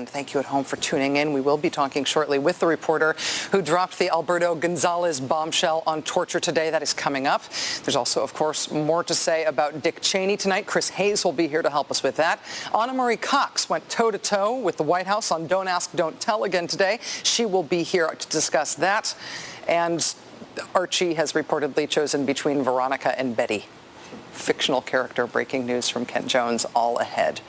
and thank you at home for tuning in. We will be talking shortly with the reporter who dropped the Alberto Gonzalez bombshell on torture today. That is coming up. There's also, of course, more to say about Dick Cheney tonight. Chris Hayes will be here to help us with that. Anna Marie Cox went toe-to-toe with the White House on Don't Ask, Don't Tell again today. She will be here to discuss that. And Archie has reportedly chosen between Veronica and Betty. Fictional character. Breaking news from Ken Jones, all ahead.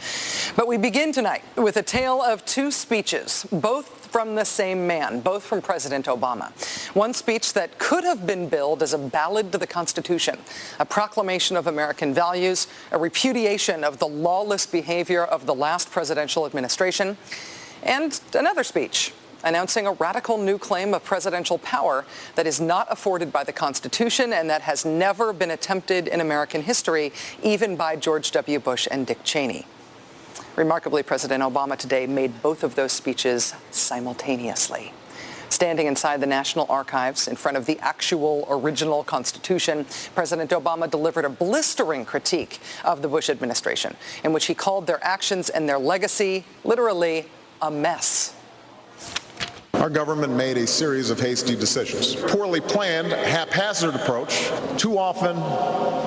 But we begin tonight with a tale of two speeches, both from the same man, both from President Obama. One speech that could have been billed as a ballad to the Constitution, a proclamation of American values, a repudiation of the lawless behavior of the last presidential administration, and another speech announcing a radical new claim of presidential power that is not afforded by the Constitution and that has never been attempted in American history, even by George W. Bush and Dick Cheney. Remarkably, President Obama today made both of those speeches simultaneously. Standing inside the National Archives in front of the actual original Constitution, President Obama delivered a blistering critique of the Bush administration, in which he called their actions and their legacy literally a mess. Our government made a series of hasty decisions. Poorly planned, haphazard approach. Too often,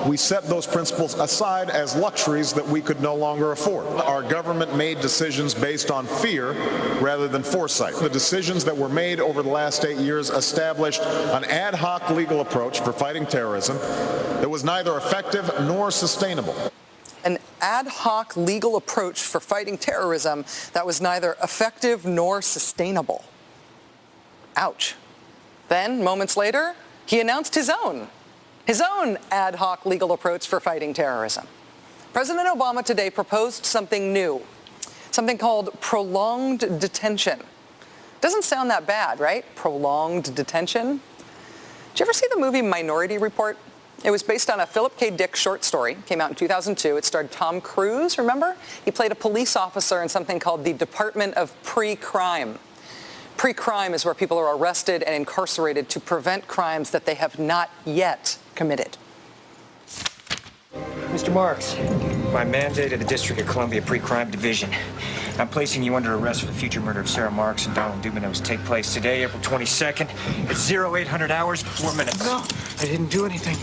we set those principles aside as luxuries that we could no longer afford. Our government made decisions based on fear rather than foresight. The decisions that were made over the last 8 years established an ad hoc legal approach for fighting terrorism that was neither effective nor sustainable. An ad hoc legal approach for fighting terrorism that was neither effective nor sustainable. Ouch. Then, moments later, he announced his own ad hoc legal approach for fighting terrorism. President Obama today proposed something new, something called prolonged detention. Doesn't sound that bad, right? Prolonged detention. Did you ever see the movie Minority Report? It was based on a Philip K. Dick short story. Came out in 2002. It starred Tom Cruise, remember? He played a police officer in something called the Department of Pre-Crime. Pre-crime is where people are arrested and incarcerated to prevent crimes that they have not yet committed. Mr. Marks, by mandate of the District of Columbia Pre-Crime Division, I'm placing you under arrest for the future murder of Sarah Marks and Donald Dubin. Take place today, April 22nd, at 0800 hours, 4 minutes. No, I didn't do anything.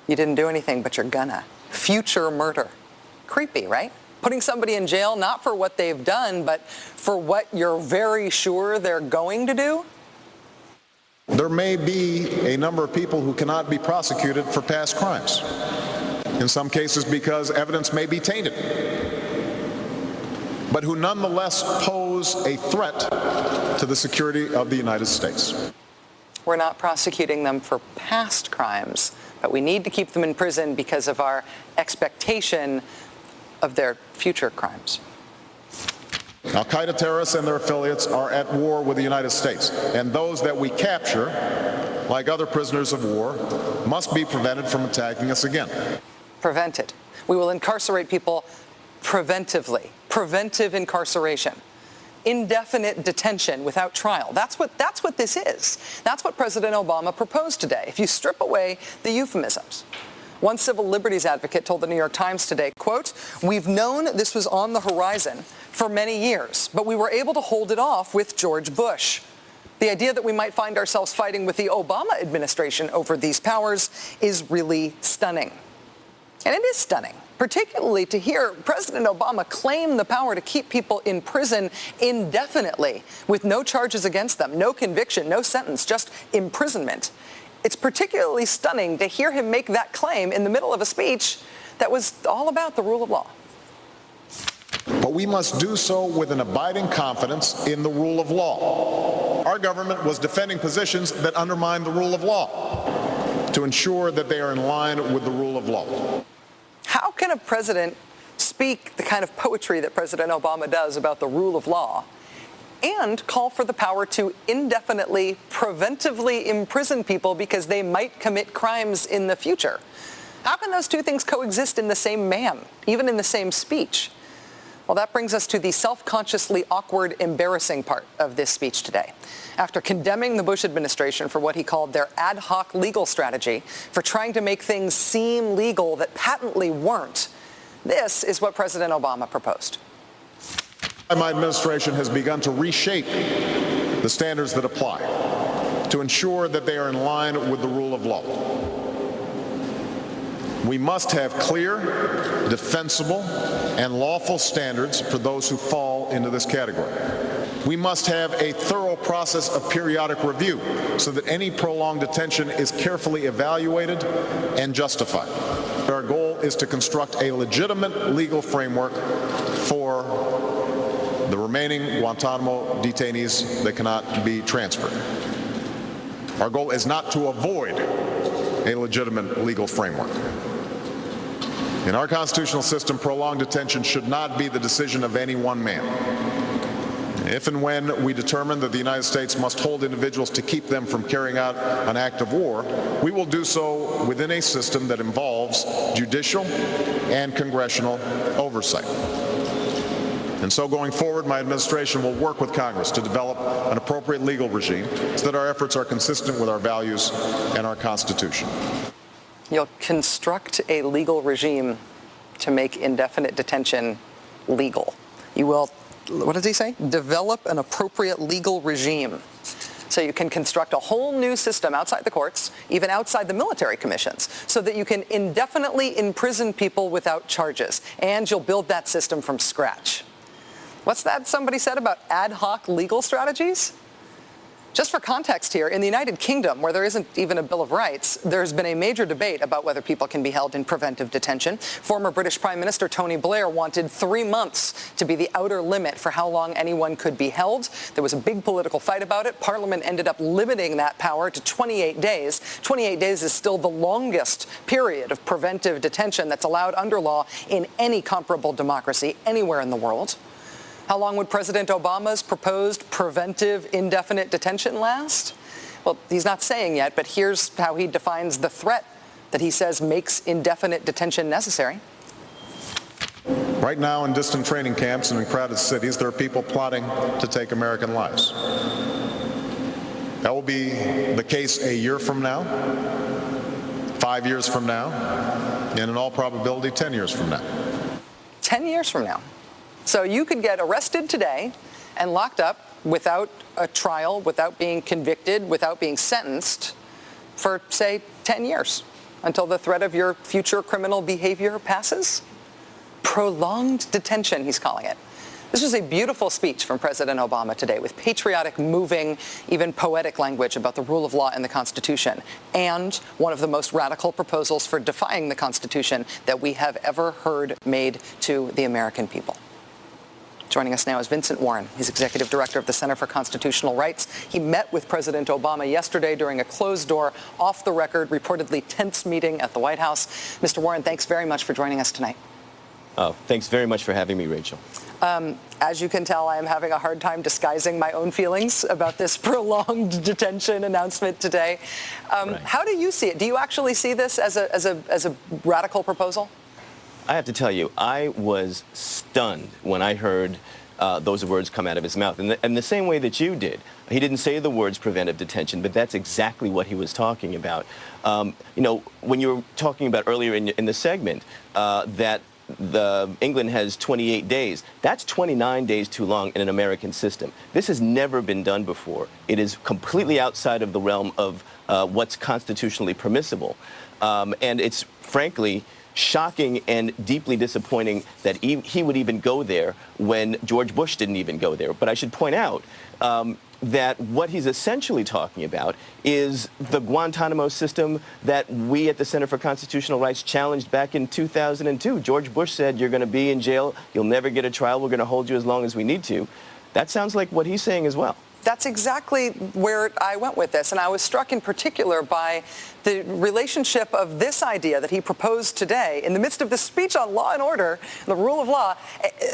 You didn't do anything, but you're gonna. Future murder. Creepy, right? Putting somebody in jail not for what they've done, but for what you're very sure they're going to do? There may be a number of people who cannot be prosecuted for past crimes, in some cases because evidence may be tainted, but who nonetheless pose a threat to the security of the United States. We're not prosecuting them for past crimes, but we need to keep them in prison because of our expectation of their future crimes. Al-Qaeda terrorists and their affiliates are at war with the United States, and those that we capture, like other prisoners of war, must be prevented from attacking us again. Prevented. We will incarcerate people preventively. Preventive incarceration. Indefinite detention without trial. That's what this is. That's what President Obama proposed today, if you strip away the euphemisms. One civil liberties advocate told the New York Times today, quote, "We've known this was on the horizon for many years, but we were able to hold it off with George Bush. The idea that we might find ourselves fighting with the Obama administration over these powers is really stunning." And it is stunning, particularly to hear President Obama claim the power to keep people in prison indefinitely with no charges against them, no conviction, no sentence, just imprisonment. It's particularly stunning to hear him make that claim in the middle of a speech that was all about the rule of law. But we must do so with an abiding confidence in the rule of law. Our government was defending positions that undermine the rule of law to ensure that they are in line with the rule of law. How can a president speak the kind of poetry that President Obama does about the rule of law and call for the power to indefinitely, preventively imprison people because they might commit crimes in the future? How can those two things coexist in the same man, even in the same speech? Well, that brings us to the self-consciously awkward, embarrassing part of this speech today. After condemning the Bush administration for what he called their ad hoc legal strategy for trying to make things seem legal that patently weren't, this is what President Obama proposed. My administration has begun to reshape the standards that apply to ensure that they are in line with the rule of law. We must have clear, defensible, and lawful standards for those who fall into this category. We must have a thorough process of periodic review so that any prolonged detention is carefully evaluated and justified. Our goal is to construct a legitimate legal framework for the remaining Guantanamo detainees that cannot be transferred. Our goal is not to avoid a legitimate legal framework. In our constitutional system, prolonged detention should not be the decision of any one man. If and when we determine that the United States must hold individuals to keep them from carrying out an act of war, we will do so within a system that involves judicial and congressional oversight. And so going forward, my administration will work with Congress to develop an appropriate legal regime so that our efforts are consistent with our values and our Constitution. You'll construct a legal regime to make indefinite detention legal. You will, what does he say? Develop an appropriate legal regime. So you can construct a whole new system outside the courts, even outside the military commissions, so that you can indefinitely imprison people without charges. And you'll build that system from scratch. What's that somebody said about ad hoc legal strategies? Just for context here, in the United Kingdom, where there isn't even a Bill of Rights, there's been a major debate about whether people can be held in preventive detention. Former British Prime Minister Tony Blair wanted 3 months to be the outer limit for how long anyone could be held. There was a big political fight about it. Parliament ended up limiting that power to 28 days. 28 days is still the longest period of preventive detention that's allowed under law in any comparable democracy anywhere in the world. How long would President Obama's proposed preventive indefinite detention last? Well, he's not saying yet, but here's how he defines the threat that he says makes indefinite detention necessary. Right now in distant training camps and in crowded cities, there are people plotting to take American lives. That will be the case a year from now, 5 years from now, and in all probability 10 years from now. 10 years from now. So you could get arrested today and locked up without a trial, without being convicted, without being sentenced for, say, 10 years until the threat of your future criminal behavior passes. Prolonged detention, he's calling it. This was a beautiful speech from President Obama today with patriotic, moving, even poetic language about the rule of law and the Constitution, and one of the most radical proposals for defying the Constitution that we have ever heard made to the American people. Joining us now is Vincent Warren. He's executive director of the Center for Constitutional Rights. He met with President Obama yesterday during a closed-door, off-the-record, reportedly tense meeting at the White House. Mr. Warren, thanks very much for joining us tonight. Oh, thanks very much for having me, Rachel. As you can tell, I am having a hard time disguising my own feelings about this prolonged detention announcement today. Right. How do you see it? Do you actually see this as a radical proposal? I have to tell you, I was stunned when I heard those words come out of his mouth. And the same way that you did. He didn't say the words preventive detention, but that's exactly what he was talking about. You know, when you were talking about earlier in the segment that England has 28 days. That's 29 days too long in an American system. This has never been done before. It is completely outside of the realm of what's constitutionally permissible. And it's frankly shocking and deeply disappointing that he would even go there when George Bush didn't even go there. But I should point out that what he's essentially talking about is the Guantanamo system that we at the Center for Constitutional Rights challenged back in 2002. George Bush said, you're going to be in jail, you'll never get a trial, we're going to hold you as long as we need to. That sounds like what he's saying as well. That's exactly where I went with this, and I was struck in particular by the relationship of this idea that he proposed today in the midst of this speech on law and order, the rule of law,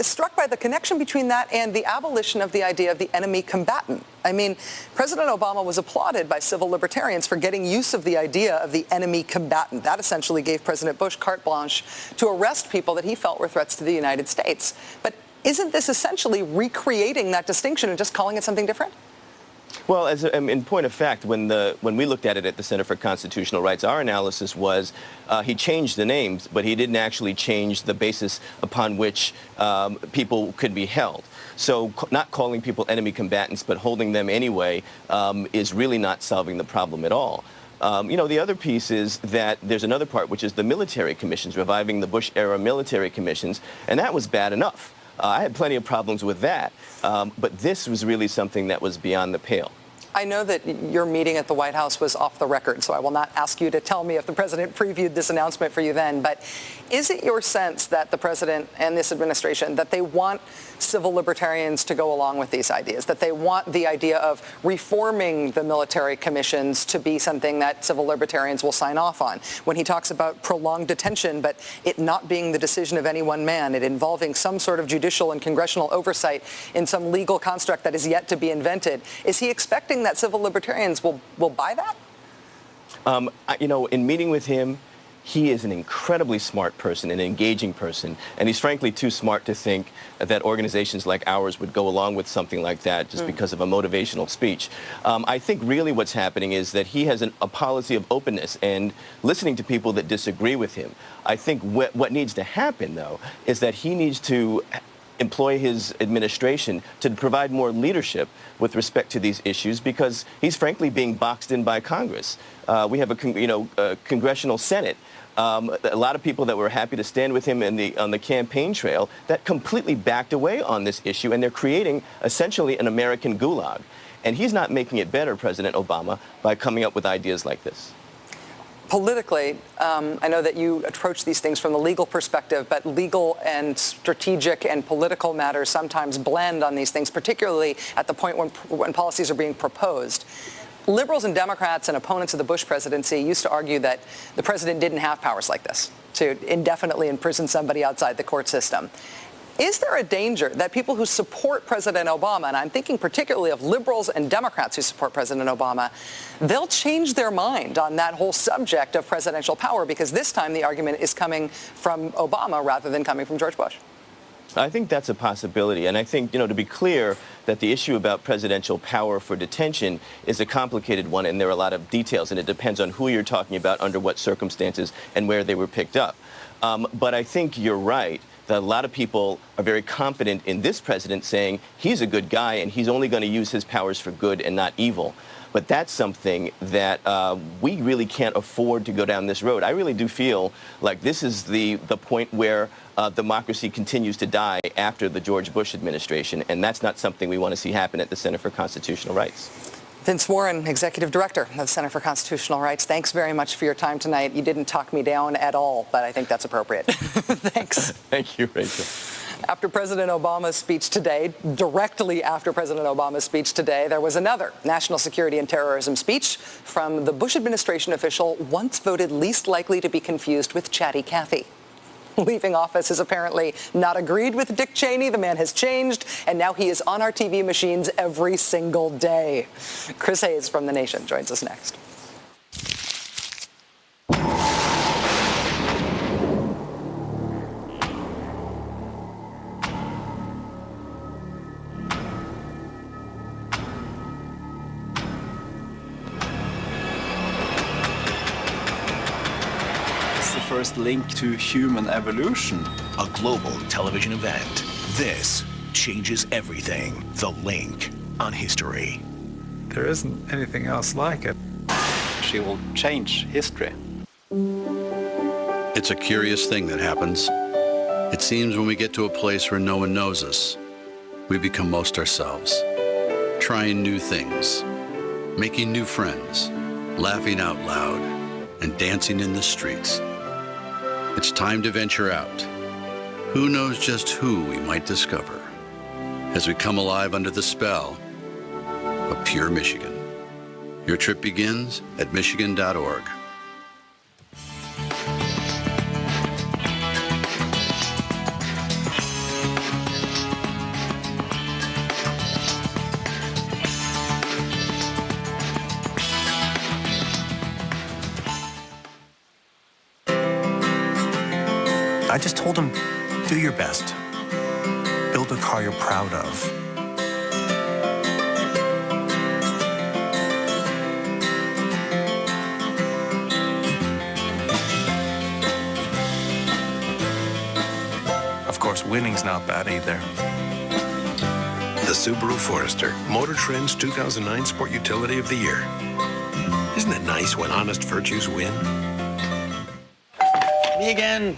struck by the connection between that and the abolition of the idea of the enemy combatant. I mean, President Obama was applauded by civil libertarians for getting use of the idea of the enemy combatant. That essentially gave President Bush carte blanche to arrest people that he felt were threats to the United States. But isn't this essentially recreating that distinction and just calling it something different? Well, in point of fact, when we looked at it at the Center for Constitutional Rights, our analysis was he changed the names, but he didn't actually change the basis upon which people could be held. So not calling people enemy combatants, but holding them anyway, is really not solving the problem at all. The other piece is that there's another part, which is the military commissions, reviving the Bush-era military commissions, and that was bad enough. I had plenty of problems with that, but this was really something that was beyond the pale. I know that your meeting at the White House was off the record, so I will not ask you to tell me if the president previewed this announcement for you then, but is it your sense that the president and this administration, that they want civil libertarians to go along with these ideas, that they want the idea of reforming the military commissions to be something that civil libertarians will sign off on? When he talks about prolonged detention, but it not being the decision of any one man, it involving some sort of judicial and congressional oversight in some legal construct that is yet to be invented, is he expecting that civil libertarians will buy that? In meeting with him, he is an incredibly smart person, an engaging person, and he's frankly too smart to think that organizations like ours would go along with something like that just because of a motivational speech. I think really what's happening is that he has a policy of openness and listening to people that disagree with him. I think what needs to happen, though, is that he needs to employ his administration to provide more leadership with respect to these issues, because he's frankly being boxed in by Congress. We have a congressional Senate. A lot of people that were happy to stand with him on the campaign trail that completely backed away on this issue, and they're creating essentially an American gulag. And he's not making it better, President Obama, by coming up with ideas like this. Politically, I know that you approach these things from the legal perspective, but legal and strategic and political matters sometimes blend on these things, particularly at the point when policies are being proposed. Liberals and Democrats and opponents of the Bush presidency used to argue that the president didn't have powers like this to indefinitely imprison somebody outside the court system. Is there a danger that people who support President Obama, and I'm thinking particularly of liberals and Democrats who support President Obama, they'll change their mind on that whole subject of presidential power, because this time the argument is coming from Obama rather than coming from George Bush? I think that's a possibility. And I think, to be clear, that the issue about presidential power for detention is a complicated one, and there are a lot of details, and it depends on who you're talking about, under what circumstances, and where they were picked up. But I think you're right that a lot of people are very confident in this president, saying he's a good guy and he's only going to use his powers for good and not evil. But that's something that we really can't afford to go down this road. I really do feel like this is the point where democracy continues to die after the George Bush administration, and that's not something we want to see happen at the Center for Constitutional Rights. Vince Warren, Executive Director of the Center for Constitutional Rights, thanks very much for your time tonight. You didn't talk me down at all, but I think that's appropriate. Thanks. Thank you, Rachel. After President Obama's speech today, directly after President Obama's speech today, there was another national security and terrorism speech from the Bush administration official once voted least likely to be confused with Chatty Cathy. Leaving office has apparently not agreed with Dick Cheney. The man has changed, and now he is on our TV machines every single day. Chris Hayes from The Nation joins us next. First link to human evolution. A global television event. This changes everything. The Link on History. There isn't anything else like it. She will change history. It's a curious thing that happens. It seems when we get to a place where no one knows us, we become most ourselves. Trying new things, making new friends, laughing out loud, and dancing in the streets. It's time to venture out. Who knows just who we might discover as we come alive under the spell of pure Michigan. Your trip begins at michigan.org. I just told him, do your best. Build a car you're proud of. not bad either. The Subaru Forester, Motor Trend's 2009 Sport Utility of the Year. Isn't it nice when honest virtues win? Me again.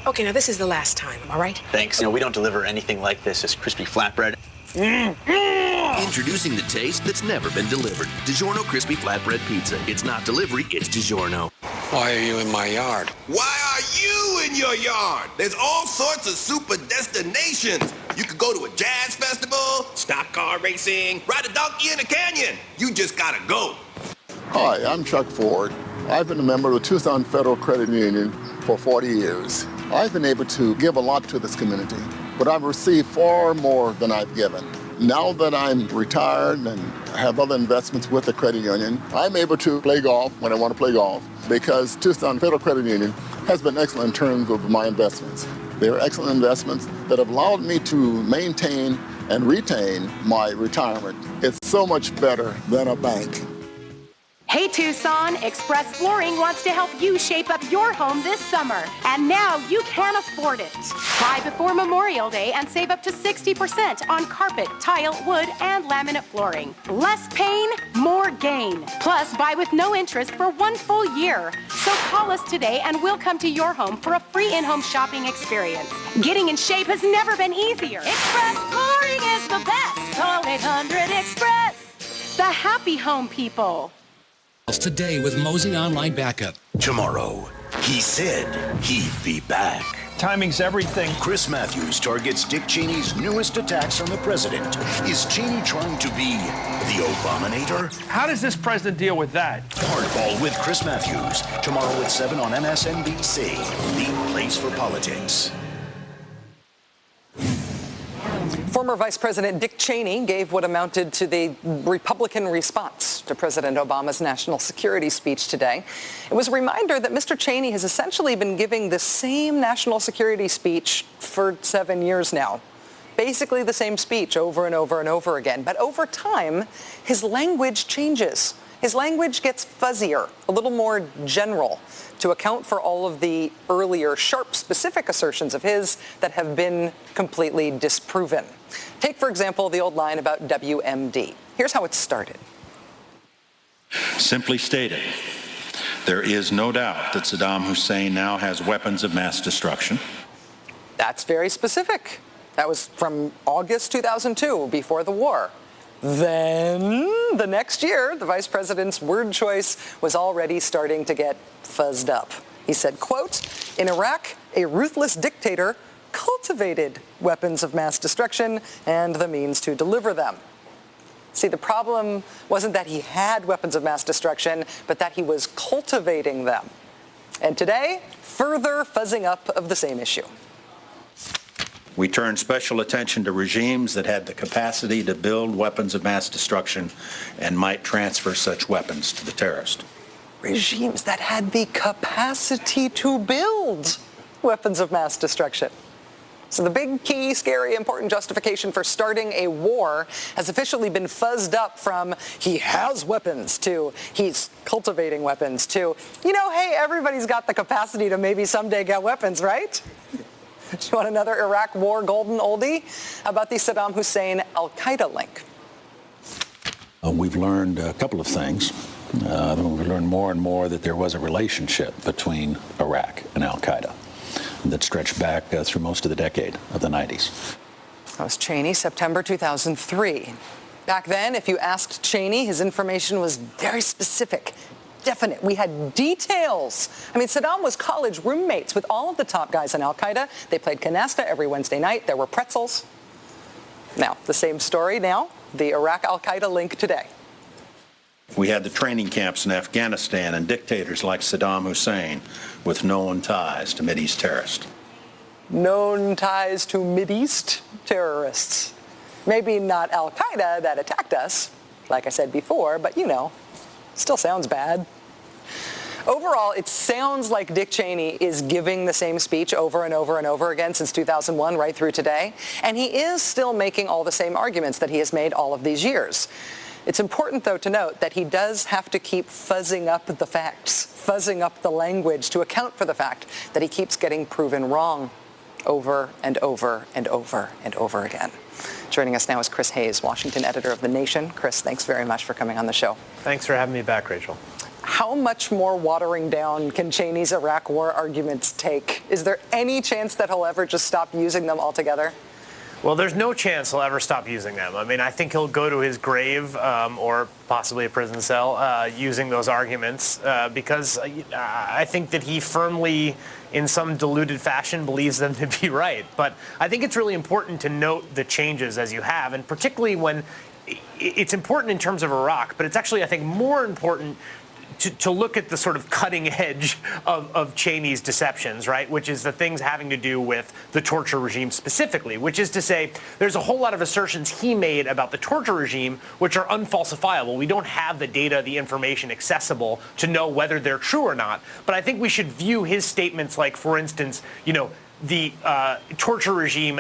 Okay, now this is the last time, all right? Thanks. We don't deliver anything like this as crispy flatbread. Introducing the taste that's never been delivered. DiGiorno Crispy Flatbread Pizza. It's not delivery, it's DiGiorno. Why are you in my yard? Why are you in your yard? There's all sorts of super destinations. You could go to a jazz festival, stock car racing, ride a donkey in a canyon. You just gotta go. Hi, I'm Chuck Ford. I've been a member of the Tucson Federal Credit Union for 40 years. I've been able to give a lot to this community, but I've received far more than I've given. Now that I'm retired and have other investments with the credit union, I'm able to play golf when I want to play golf because Tucson Federal Credit Union has been excellent in terms of my investments. They are excellent investments that have allowed me to maintain and retain my retirement. It's so much better than a bank. Hey Tucson, Express Flooring wants to help you shape up your home this summer. And now you can afford it. Buy before Memorial Day and save up to 60% on carpet, tile, wood, and laminate flooring. Less pain, more gain. Plus, buy with no interest for 1 full year. So call us today and we'll come to your home for a free in-home shopping experience. Getting in shape has never been easier. Express Flooring is the best. Call 800-EXPRESS. The happy home people. Today with Mosey Online Backup. Tomorrow, he said he'd be back. Timing's everything. Chris Matthews targets Dick Cheney's newest attacks on the president. Is Cheney trying to be the Obamator? How does this president deal with that? Hardball with Chris Matthews. Tomorrow at 7 on MSNBC. The place for politics. Former Vice President Dick Cheney gave what amounted to the Republican response to President Obama's national security speech today. It was a reminder that Mr. Cheney has essentially been giving the same national security speech for 7 years now. Basically the same speech over and over and over again. But over time, his language changes. His language gets fuzzier, a little more general, to account for all of the earlier sharp, specific assertions of his that have been completely disproven. Take, for example, the old line about WMD. Here's how it started. Simply stated, there is no doubt that Saddam Hussein now has weapons of mass destruction. That's very specific. That was from August 2002, before the war. Then, the next year, the vice president's word choice was already starting to get fuzzed up. He said, quote, in Iraq, a ruthless dictator cultivated weapons of mass destruction and the means to deliver them. See, the problem wasn't that he had weapons of mass destruction, but that he was cultivating them. And today, further fuzzing up of the same issue. We turned special attention to regimes that had the capacity to build weapons of mass destruction and might transfer such weapons to the terrorist. Regimes that had the capacity to build weapons of mass destruction. So the big, key, scary, important justification for starting a war has officially been fuzzed up from he has weapons to he's cultivating weapons to, hey, everybody's got the capacity to maybe someday get weapons, right? Do you want another Iraq war golden oldie? How about the Saddam Hussein al-Qaeda link? We've learned a couple of things. We've learned more and more that there was a relationship between Iraq and al-Qaeda that stretched back through most of the decade of the 90s. That was Cheney, September 2003. Back then, if you asked Cheney, his information was very specific, definite. We had details. I mean, Saddam was college roommates with all of the top guys in al-Qaeda. They played canasta every Wednesday night. There were pretzels. Now, the same story now, the Iraq al-Qaeda link today. We had the training camps in Afghanistan and dictators like Saddam Hussein with known ties to Mideast terrorists. Known ties to Mideast terrorists. Maybe not al-Qaeda that attacked us, like I said before, but still sounds bad. Overall, it sounds like Dick Cheney is giving the same speech over and over and over again since 2001 right through today, and he is still making all the same arguments that he has made all of these years. It's important, though, to note that he does have to keep fuzzing up the facts, fuzzing up the language to account for the fact that he keeps getting proven wrong. over and over and over and over again. Joining us now is Chris Hayes, Washington editor of The Nation. Chris, thanks very much for coming on the show. Thanks for having me back, Rachel. How much more watering down can Cheney's Iraq war arguments take? Is there any chance that he'll ever just stop using them altogether? Well, there's no chance he'll ever stop using them. I mean, I think he'll go to his grave or possibly a prison cell using those arguments because I think that he firmly, in some diluted fashion, believes them to be right. But I think it's really important to note the changes as you have, and particularly when it's important in terms of Iraq, but it's actually, I think, more important to look at the sort of cutting edge of Cheney's deceptions, right, which is the things having to do with the torture regime specifically, which is to say there's a whole lot of assertions he made about the torture regime which are unfalsifiable. We don't have the data, the information accessible to know whether they're true or not. But I think we should view his statements like, for instance, the torture regime,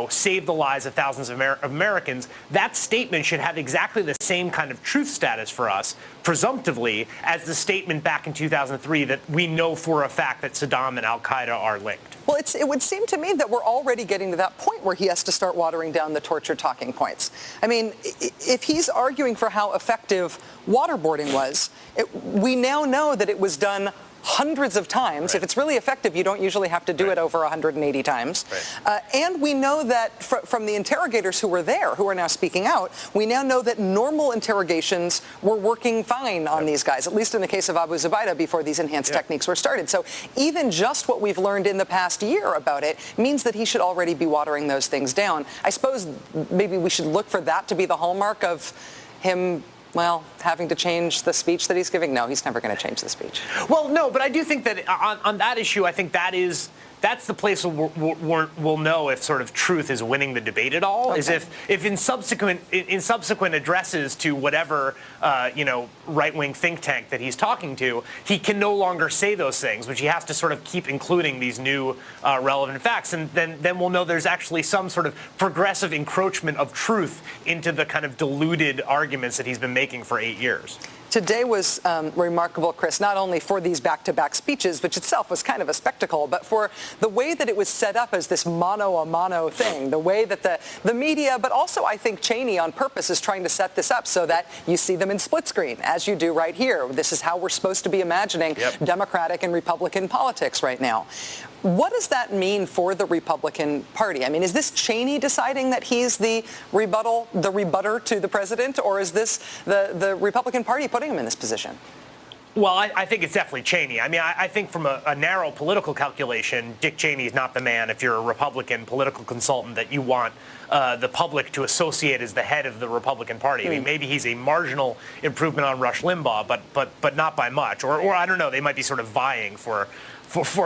saved the lives of thousands of Americans. That statement should have exactly the same kind of truth status for us, presumptively, as the statement back in 2003 that we know for a fact that Saddam and al-Qaeda are linked. Well, it would seem to me that we're already getting to that point where he has to start watering down the torture talking points. I mean, if he's arguing for how effective waterboarding was, we now know that it was done hundreds of times. Right. If it's really effective, you don't usually have to do it over 180 times. Right. And we know that from the interrogators who were there, who are now speaking out, we now know that normal interrogations were working fine on these guys, at least in the case of Abu Zubaydah before these enhanced techniques were started. So even just what we've learned in the past year about it means that he should already be watering those things down. I suppose maybe we should look for that to be the hallmark of him, well, having to change the speech that he's giving? No, he's never going to change the speech. Well, no, but I do think that on that issue, I think that's the place where we'll know if sort of truth is winning the debate at all. Okay. Is if in subsequent addresses to whatever right-wing think tank that he's talking to, he can no longer say those things, which he has to sort of keep including these new relevant facts, and then we'll know there's actually some sort of progressive encroachment of truth into the kind of diluted arguments that he's been making for 8 years. Today was remarkable, Chris, not only for these back-to-back speeches, which itself was kind of a spectacle, but for the way that it was set up as this mano-a-mano thing, the way that the media, but also I think Cheney on purpose is trying to set this up so that you see them in split screen, as you do right here. This is how we're supposed to be imagining Democratic and Republican politics right now. What does that mean for the Republican Party? I mean, is this Cheney deciding that he's the rebutter to the president, or is this the Republican Party putting him in this position? Well, I think it's definitely Cheney. I mean, I think from a narrow political calculation, Dick Cheney is not the man, if you're a Republican political consultant, that you want the public to associate as the head of the Republican Party. I mean, maybe he's a marginal improvement on Rush Limbaugh, but not by much. Or I don't know, they might be sort of vying for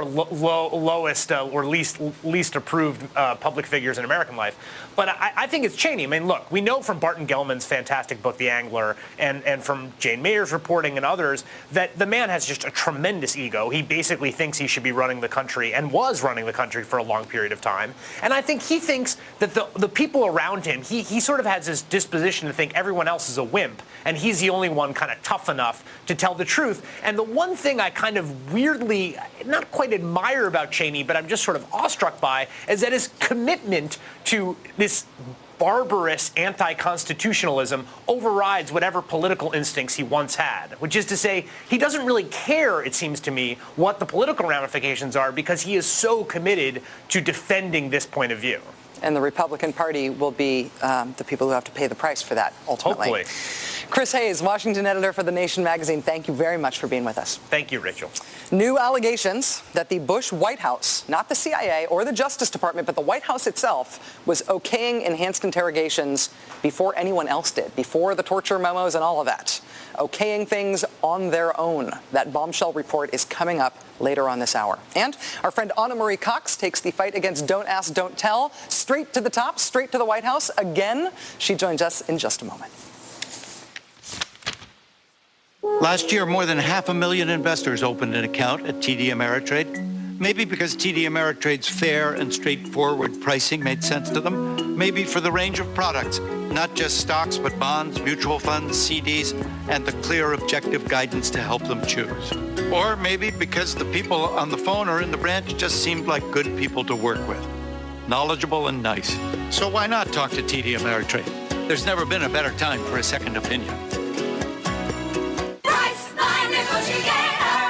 lowest or least approved public figures in American life. But I think it's Cheney. I mean, look, we know from Barton Gellman's fantastic book, The Angler, and from Jane Mayer's reporting and others, that the man has just a tremendous ego. He basically thinks he should be running the country and was running the country for a long period of time. And I think he thinks that the people around him, he sort of has this disposition to think everyone else is a wimp, and he's the only one kind of tough enough to tell the truth. And the one thing I kind of weirdly, not quite admire about Cheney, but I'm just sort of awestruck by, is that his commitment to this barbarous anti-constitutionalism overrides whatever political instincts he once had, which is to say he doesn't really care, it seems to me, what the political ramifications are, because he is so committed to defending this point of view. And the Republican Party will be the people who have to pay the price for that, ultimately. Hopefully. Chris Hayes, Washington editor for The Nation magazine, thank you very much for being with us. Thank you, Rachel. New allegations that the Bush White House, not the CIA or the Justice Department, but the White House itself, was okaying enhanced interrogations before anyone else did, before the torture memos and all of that. Okaying things on their own. That bombshell report is coming up later on this hour. And our friend Anna Marie Cox takes the fight against Don't Ask, Don't Tell straight to the top, straight to the White House again. She joins us in just a moment. Last year, more than 500,000 investors opened an account at TD Ameritrade. Maybe because TD Ameritrade's fair and straightforward pricing made sense to them. Maybe for the range of products Not just stocks, but bonds, mutual funds, CDs, and the clear, objective guidance to help them choose. Or maybe because the people on the phone or in the branch just seemed like good people to work with. Knowledgeable and nice. So why not talk to TD Ameritrade? There's never been a better time for a second opinion.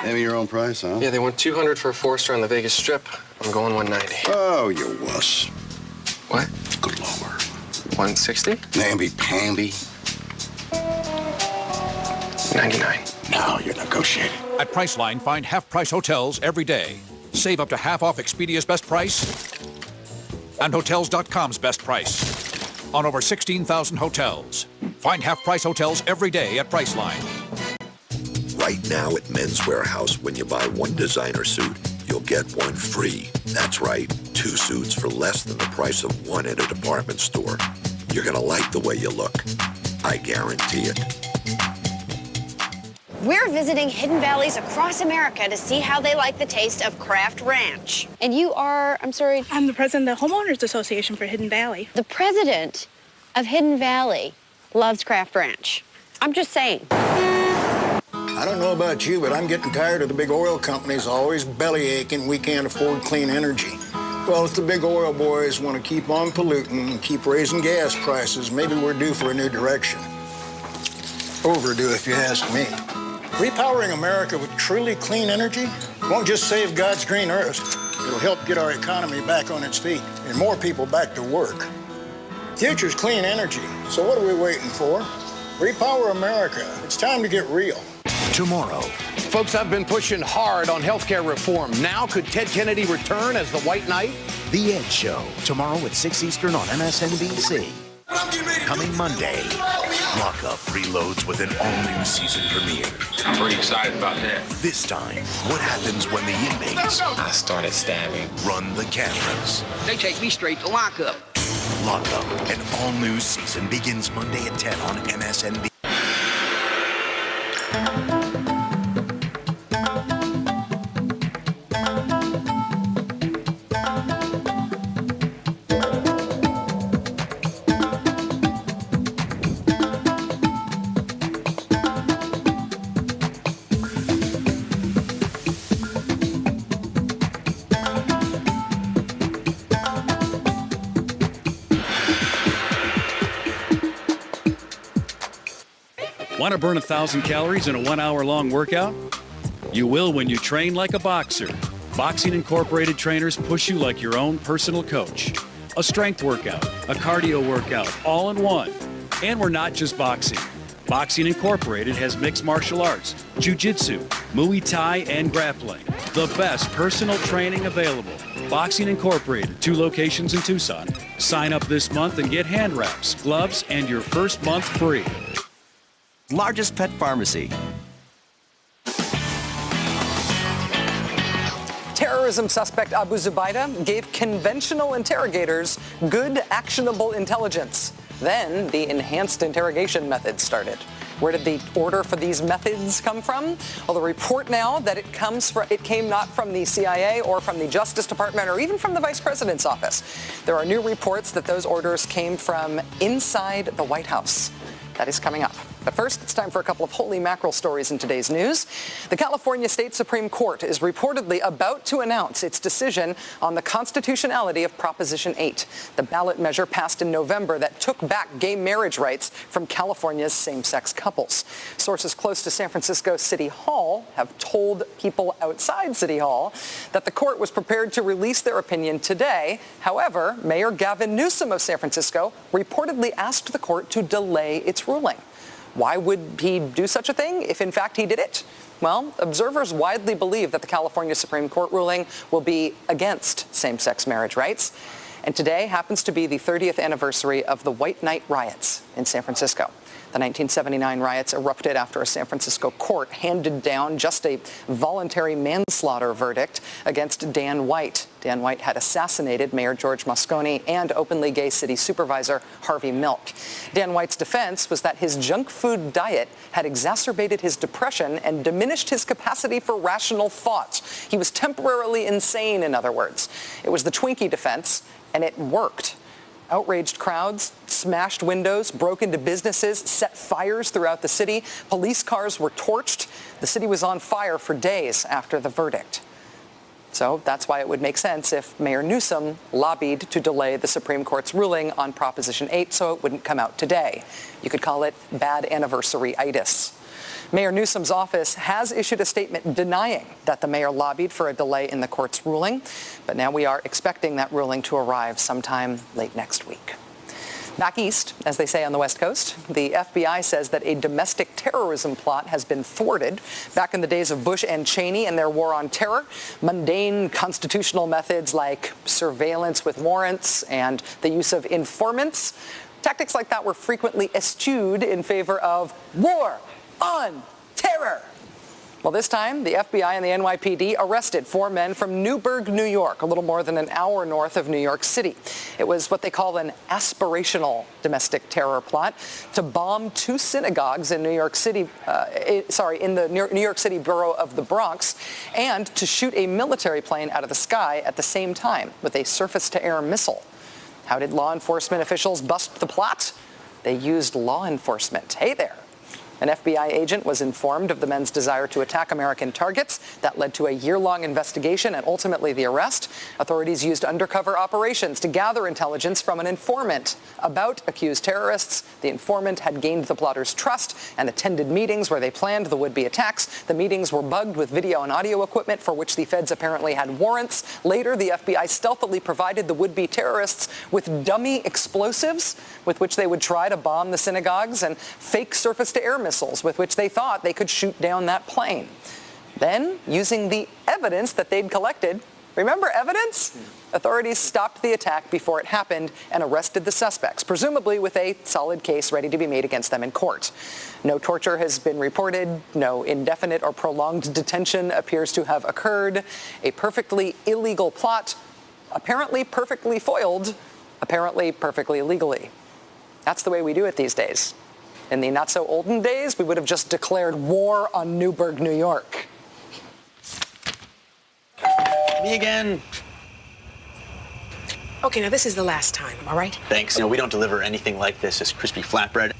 Maybe your own price, huh? Yeah, they want $200 for a 4-star on the Vegas Strip. I'm going $190. Oh, you wuss. What? Go lower. $160? Namby-pamby. $99. Now you're negotiating. At Priceline, find half-price hotels every day. Save up to half off Expedia's best price and Hotels.com's best price on over 16,000 hotels. Find half-price hotels every day at Priceline. Right now at Men's Warehouse, when you buy one designer suit, you'll get one free. That's right, 2 suits for less than the price of one at a department store. You're gonna like the way you look. I guarantee it. We're visiting Hidden Valleys across America to see how they like the taste of Kraft Ranch. And you are, I'm sorry? I'm the president of the Homeowners Association for Hidden Valley. The president of Hidden Valley loves Kraft Ranch. I'm just saying. I don't know about you, but I'm getting tired of the big oil companies always belly aching we can't afford clean energy. Well, if the big oil boys want to keep on polluting and keep raising gas prices, maybe we're due for a new direction. Overdue, if you ask me. Repowering America with truly clean energy won't just save God's green earth. It'll help get our economy back on its feet and more people back to work. Future's clean energy, so what are we waiting for? Repower America. It's time to get real. Tomorrow. Folks, I've been pushing hard on healthcare reform. Now, could Ted Kennedy return as the White Knight? The Ed Show, tomorrow at 6 Eastern on MSNBC. Coming Monday, Lockup reloads with an all-new season premiere. I'm pretty excited about that. This time, what happens when the inmates I started stabbing. run the cameras? They take me straight to lockup. Lockup, an all-new season begins Monday at 10 on MSNBC. Want to burn 1,000 calories in a 1-hour-long workout? You will when you train like a boxer. Boxing Incorporated trainers push you like your own personal coach. A strength workout, a cardio workout, all in one. And we're not just boxing. Boxing Incorporated has mixed martial arts, jiu-jitsu, Muay Thai, and grappling. The best personal training available. Boxing Incorporated, 2 locations in Tucson. Sign up this month and get hand wraps, gloves, and your first month free. Largest pet pharmacy. Terrorism suspect Abu Zubaydah gave conventional interrogators good, actionable intelligence. Then the enhanced interrogation methods started. Where did the order for these methods come from? Well, the report now that it came not from the CIA or from the Justice Department or even from the Vice President's office. There are new reports that those orders came from inside the White House. That is coming up. But first, it's time for a couple of holy mackerel stories in today's news. The California State Supreme Court is reportedly about to announce its decision on the constitutionality of Proposition 8, the ballot measure passed in November that took back gay marriage rights from California's same-sex couples. Sources close to San Francisco City Hall have told people outside City Hall that the court was prepared to release their opinion today. However, Mayor Gavin Newsom of San Francisco reportedly asked the court to delay its ruling. Why would he do such a thing if, in fact, he did it? Well, observers widely believe that the California Supreme Court ruling will be against same-sex marriage rights. And today happens to be the 30th anniversary of the White Night riots in San Francisco. The 1979 riots erupted after a San Francisco court handed down just a voluntary manslaughter verdict against Dan White. Dan White had assassinated Mayor George Moscone and openly gay city supervisor Harvey Milk. Dan White's defense was that his junk food diet had exacerbated his depression and diminished his capacity for rational thought. He was temporarily insane, in other words. It was the Twinkie defense, and it worked. Outraged crowds smashed windows, broke into businesses, set fires throughout the city. Police cars were torched. The city was on fire for days after the verdict. So that's why it would make sense if Mayor Newsom lobbied to delay the Supreme Court's ruling on Proposition 8 so it wouldn't come out today. You could call it bad anniversary-itis. Mayor Newsom's office has issued a statement denying that the mayor lobbied for a delay in the court's ruling, but now we are expecting that ruling to arrive sometime late next week. Back east, as they say on the West Coast, the FBI says that a domestic terrorism plot has been thwarted. Back in the days of Bush and Cheney and their war on terror, mundane constitutional methods like surveillance with warrants and the use of informants, tactics like that were frequently eschewed in favor of war on terror. Well, this time, the FBI and the NYPD arrested 4 men from Newburgh, New York, a little more than an hour north of New York City. It was what they call an aspirational domestic terror plot to bomb 2 synagogues in New York City, in the New York City borough of the Bronx, and to shoot a military plane out of the sky at the same time with a surface-to-air missile. How did law enforcement officials bust the plot? They used law enforcement. Hey there. An FBI agent was informed of the men's desire to attack American targets. That led to a year-long investigation and ultimately the arrest. Authorities used undercover operations to gather intelligence from an informant about accused terrorists. The informant had gained the plotters' trust and attended meetings where they planned the would-be attacks. The meetings were bugged with video and audio equipment for which the feds apparently had warrants. Later, the FBI stealthily provided the would-be terrorists with dummy explosives with which they would try to bomb the synagogues and fake surface-to-air missiles with which they thought they could shoot down that plane. Then, using the evidence that they'd collected, remember evidence? Authorities stopped the attack before it happened and arrested the suspects, presumably with a solid case ready to be made against them in court. No torture has been reported. No indefinite or prolonged detention appears to have occurred. A perfectly illegal plot, apparently perfectly foiled, apparently perfectly legally. That's the way we do it these days. In the not-so-olden days, we would have just declared war on Newburgh, New York. Me again. Okay, now this is the last time, all right? Thanks. We don't deliver anything like this as crispy flatbread.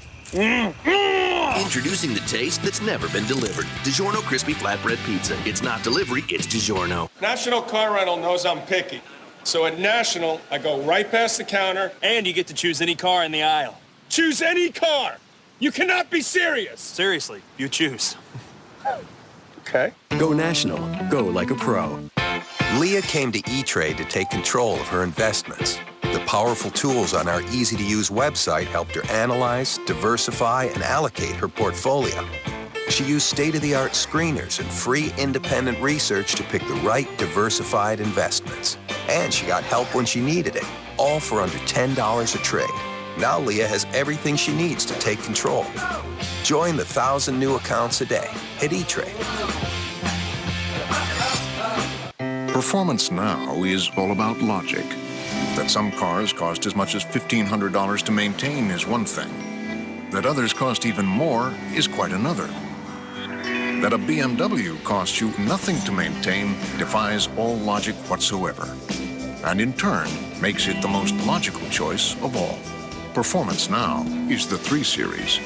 Introducing the taste that's never been delivered. DiGiorno Crispy Flatbread Pizza. It's not delivery, it's DiGiorno. National Car Rental knows I'm picky. So at National, I go right past the counter. And you get to choose any car in the aisle. Choose any car! You cannot be serious! Seriously, you choose. Okay. Go national. Go like a pro. Leah came to E-Trade to take control of her investments. The powerful tools on our easy-to-use website helped her analyze, diversify, and allocate her portfolio. She used state-of-the-art screeners and free independent research to pick the right diversified investments. And she got help when she needed it, all for under $10 a trade. Now Leah has everything she needs to take control. Join the 1,000 new accounts a day at E-Trade. Performance now is all about logic. That some cars cost as much as $1,500 to maintain is one thing. That others cost even more is quite another. That a BMW costs you nothing to maintain defies all logic whatsoever. And in turn, makes it the most logical choice of all. Performance now is the 3 Series.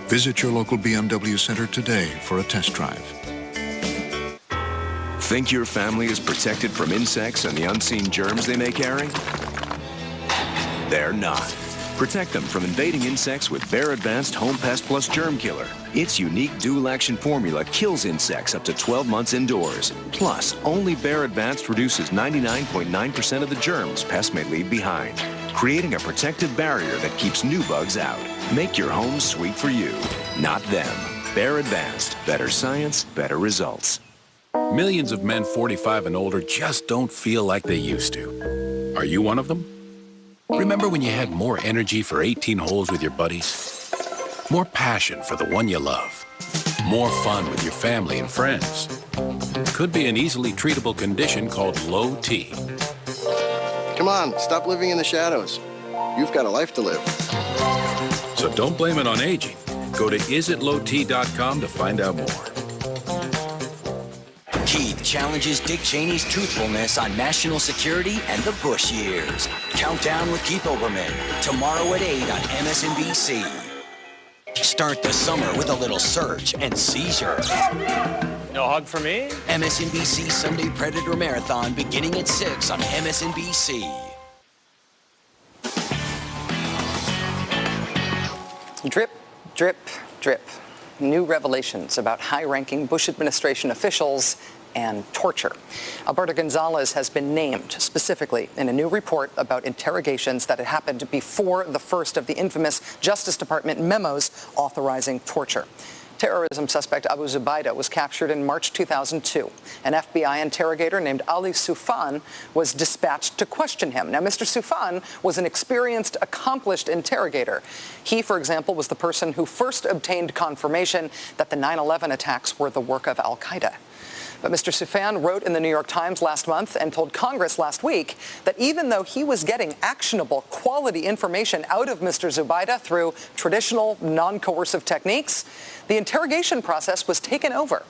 Visit your local BMW center today for a test drive. Think your family is protected from insects and the unseen germs they may carry? They're not. Protect them from invading insects with Bear Advanced Home Pest Plus Germ Killer. Its unique dual-action formula kills insects up to 12 months indoors. Plus, only Bear Advanced reduces 99.9% of the germs pests may leave behind, creating a protective barrier that keeps new bugs out. Make your home sweet for you, not them. Bear Advanced. Better science, better results. Millions of men 45 and older just don't feel like they used to. Are you one of them? Remember when you had more energy for 18 holes with your buddies? More passion for the one you love? More fun with your family and friends? Could be an easily treatable condition called low T. Come on, stop living in the shadows. You've got a life to live. So don't blame it on aging. Go to isitlowt.com to find out more. Key, the challenges Dick Cheney's truthfulness on national security and the Bush years. Countdown with Keith Olbermann, tomorrow at 8 on MSNBC. Start the summer with a little search and seizure. No hug for me? MSNBC Sunday Predator Marathon beginning at 6 on MSNBC. Drip, drip, drip. New revelations about high-ranking Bush administration officials and torture. Alberto Gonzales has been named specifically in a new report about interrogations that had happened before the first of the infamous Justice Department memos authorizing torture. Terrorism suspect Abu Zubaydah was captured in March 2002. An FBI interrogator named Ali Soufan was dispatched to question him. Now, Mr. Soufan was an experienced, accomplished interrogator. He, for example, was the person who first obtained confirmation that the 9/11 attacks were the work of al-Qaeda. But Mr. Soufan wrote in the New York Times last month and told Congress last week that even though he was getting actionable, quality information out of Mr. Zubaydah through traditional, non-coercive techniques, the interrogation process was taken over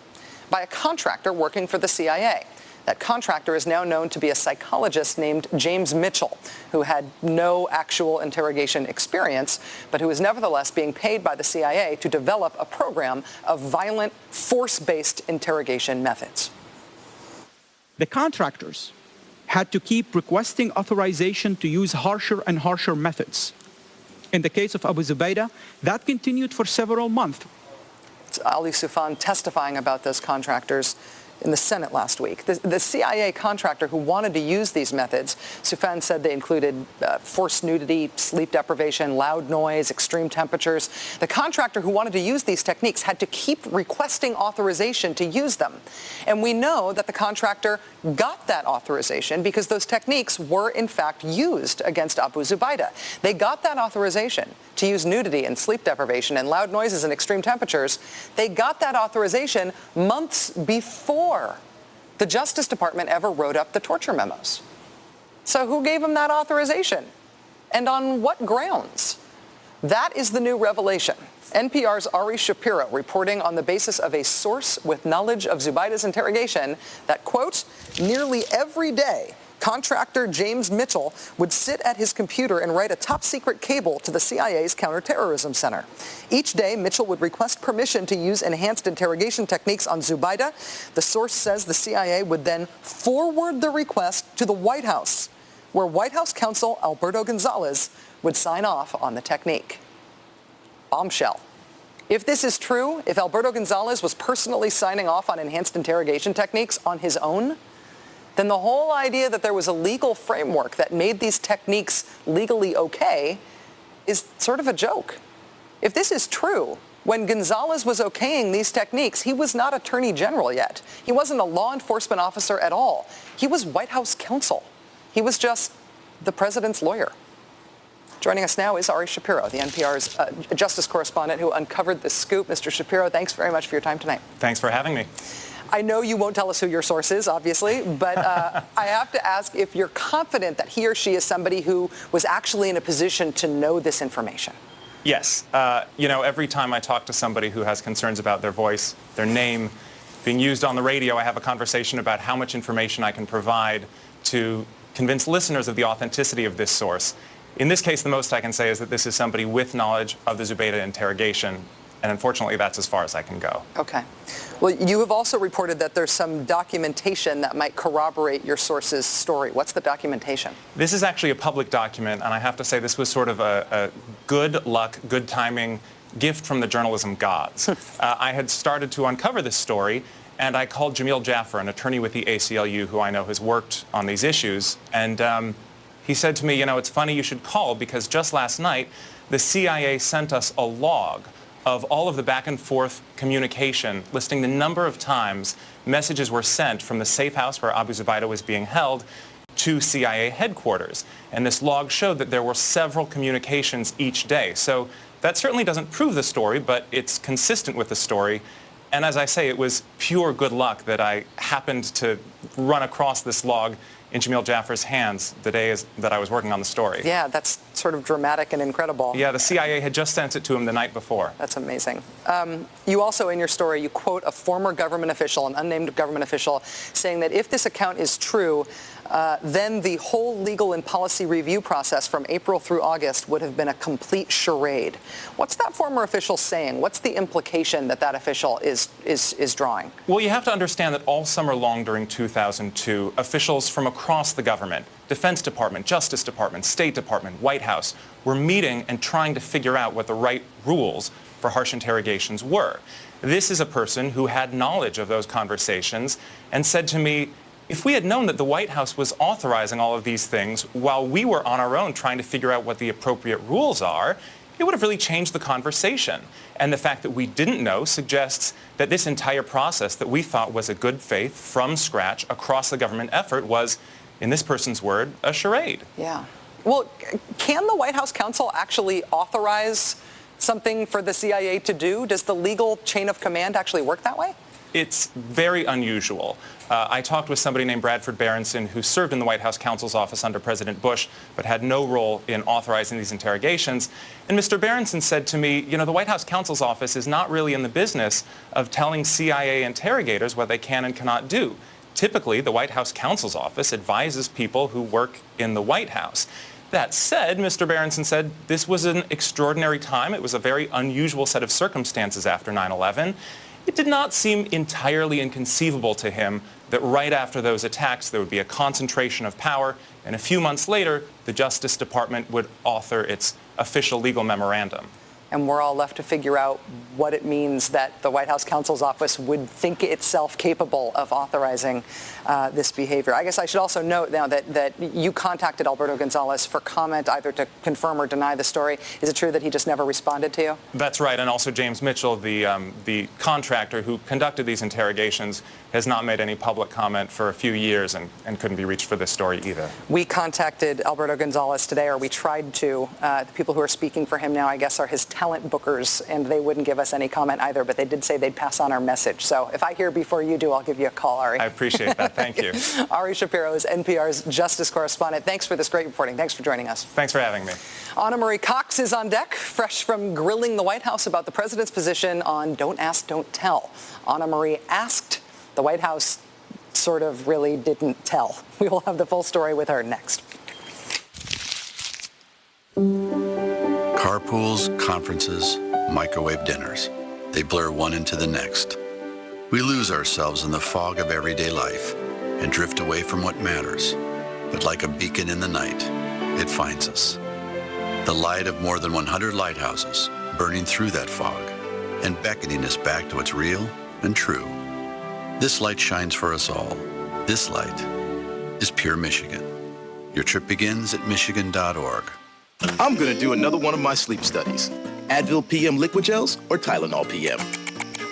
by a contractor working for the CIA. That contractor is now known to be a psychologist named James Mitchell, who had no actual interrogation experience, but who is nevertheless being paid by the CIA to develop a program of violent, force-based interrogation methods. The contractors had to keep requesting authorization to use harsher and harsher methods. In the case of Abu Zubaydah, that continued for several months. It's Ali Soufan testifying about those contractors in the Senate last week. The CIA contractor who wanted to use these methods, Soufan said they included forced nudity, sleep deprivation, loud noise, extreme temperatures. The contractor who wanted to use these techniques had to keep requesting authorization to use them. And we know that the contractor got that authorization because those techniques were in fact used against Abu Zubaydah. They got that authorization to use nudity and sleep deprivation and loud noises and extreme temperatures. They got that authorization months before the Justice Department ever wrote up the torture memos. So who gave them that authorization? And on what grounds? That is the new revelation. NPR's Ari Shapiro reporting on the basis of a source with knowledge of Zubaydah's interrogation that, quote, nearly every day, contractor James Mitchell would sit at his computer and write a top-secret cable to the CIA's counterterrorism center. Each day, Mitchell would request permission to use enhanced interrogation techniques on Zubaydah. The source says the CIA would then forward the request to the White House, where White House counsel Alberto Gonzales would sign off on the technique. Bombshell. If this is true, if Alberto Gonzales was personally signing off on enhanced interrogation techniques on his own, then the whole idea that there was a legal framework that made these techniques legally okay is sort of a joke. If this is true, when Gonzales was okaying these techniques, he was not Attorney General yet. He wasn't a law enforcement officer at all. He was White House counsel. He was just the president's lawyer. Joining us now is Ari Shapiro, the NPR's justice correspondent who uncovered this scoop. Mr. Shapiro, thanks very much for your time tonight. Thanks for having me. I know you won't tell us who your source is, obviously, but I have to ask if you're confident that he or she is somebody who was actually in a position to know this information. Yes. Every time I talk to somebody who has concerns about their voice, their name being used on the radio, I have a conversation about how much information I can provide to convince listeners of the authenticity of this source. In this case, the most I can say is that this is somebody with knowledge of the Zubaydah interrogation. And unfortunately, that's as far as I can go. Okay. Well, you have also reported that there's some documentation that might corroborate your source's story. What's the documentation? This is actually a public document, and I have to say this was sort of a good luck, good timing gift from the journalism gods. I had started to uncover this story, and I called Jamil Jaffer, an attorney with the ACLU who I know has worked on these issues, and he said to me, it's funny you should call because just last night, the CIA sent us a log of all of the back and forth communication, listing the number of times messages were sent from the safe house where Abu Zubaydah was being held to CIA headquarters. And this log showed that there were several communications each day. So that certainly doesn't prove the story, but it's consistent with the story. And as I say, it was pure good luck that I happened to run across this log in Jamil Jaffer's hands the day that I was working on the story. Yeah, that's sort of dramatic and incredible. Yeah, the CIA had just sent it to him the night before. That's amazing. You also, in your story, you quote a former government official, an unnamed government official, saying that if this account is true, then the whole legal and policy review process from April through August would have been a complete charade. What's that former official saying? What's the implication that that official is drawing? Well, you have to understand that all summer long during 2002, officials from across the government, Defense Department, Justice Department, State Department, White House, were meeting and trying to figure out what the right rules for harsh interrogations were. This is a person who had knowledge of those conversations and said to me, if we had known that the White House was authorizing all of these things while we were on our own trying to figure out what the appropriate rules are, it would have really changed the conversation. And the fact that we didn't know suggests that this entire process that we thought was a good faith, from scratch, across the government effort was, in this person's word, a charade. Yeah. Well, can the White House counsel actually authorize something for the CIA to do? Does the legal chain of command actually work that way? It's very unusual. I talked with somebody named Bradford Berenson who served in the White House counsel's office under President Bush but had no role in authorizing these interrogations. And Mr. Berenson said to me, you know, the White House counsel's office is not really in the business of telling CIA interrogators what they can and cannot do. Typically, the White House counsel's office advises people who work in the White House. That said, Mr. Berenson said this was an extraordinary time. It was a very unusual set of circumstances after 9/11. It did not seem entirely inconceivable to him that right after those attacks there would be a concentration of power, and a few months later the Justice Department would author its official legal memorandum. And we're all left to figure out what it means that the White House counsel's office would think itself capable of authorizing this behavior. I guess I should also note now that you contacted Alberto Gonzales for comment either to confirm or deny the story. Is it true that he just never responded to you? That's right, and also James Mitchell, the contractor who conducted these interrogations, has not made any public comment for a few years and couldn't be reached for this story either. We contacted Alberto Gonzales today, or we tried to. The people who are speaking for him now, I guess, are his talent bookers, and they wouldn't give us any comment either, but they did say they'd pass on our message. So if I hear before you do, I'll give you a call, Ari. I appreciate that. Thank you. Ari Shapiro is NPR's justice correspondent. Thanks for this great reporting. Thanks for joining us. Thanks for having me. Anna Marie Cox is on deck, fresh from grilling the White House about the president's position on Don't Ask, Don't Tell. Anna Marie asked, the White House sort of really didn't tell. We will have the full story with her next. Carpools, conferences, microwave dinners. They blur one into the next. We lose ourselves in the fog of everyday life and drift away from what matters. But like a beacon in the night, it finds us. The light of more than 100 lighthouses burning through that fog and beckoning us back to what's real and true. This light shines for us all. This light is Pure Michigan. Your trip begins at michigan.org. I'm gonna do another one of my sleep studies. Advil PM liquid gels or Tylenol PM.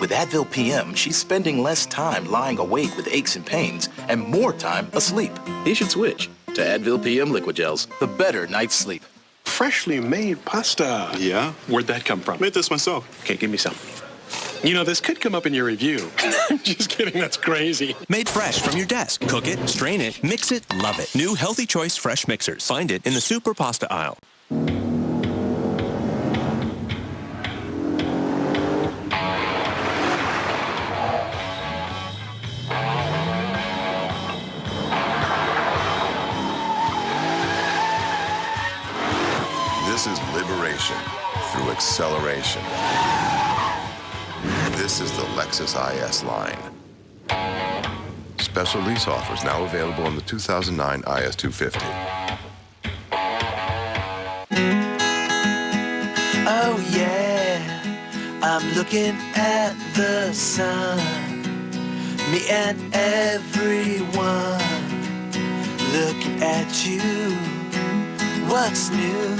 With Advil PM, she's spending less time lying awake with aches and pains and more time asleep. You should switch to Advil PM liquid gels, the better night's sleep. Freshly made pasta. Yeah? Where'd that come from? Made this myself. Okay, give me some. You know, this could come up in your review. Just kidding, that's crazy. Made fresh from your desk. Cook it, strain it, mix it, love it. New Healthy Choice Fresh Mixers. Find it in the soup or pasta aisle. This is liberation through acceleration. This is the Lexus IS line. Special lease offers now available on the 2009 IS 250. Oh yeah, I'm looking at the sun. Me and everyone looking at you. What's new?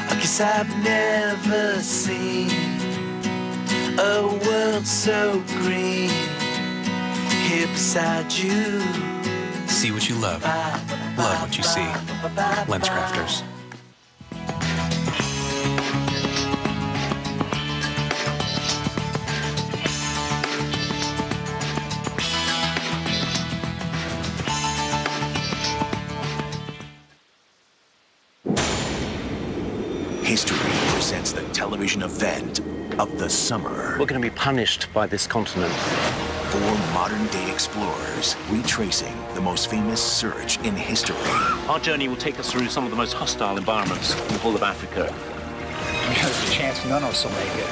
I guess I've never seen a world so green here beside you. See what you love. Love what you see. LensCrafters. History presents the television event of the summer. We're going to be punished by this continent. 4 modern-day explorers retracing the most famous search in history. Our journey will take us through some of the most hostile environments in the whole of Africa. There's a chance none of us will make it.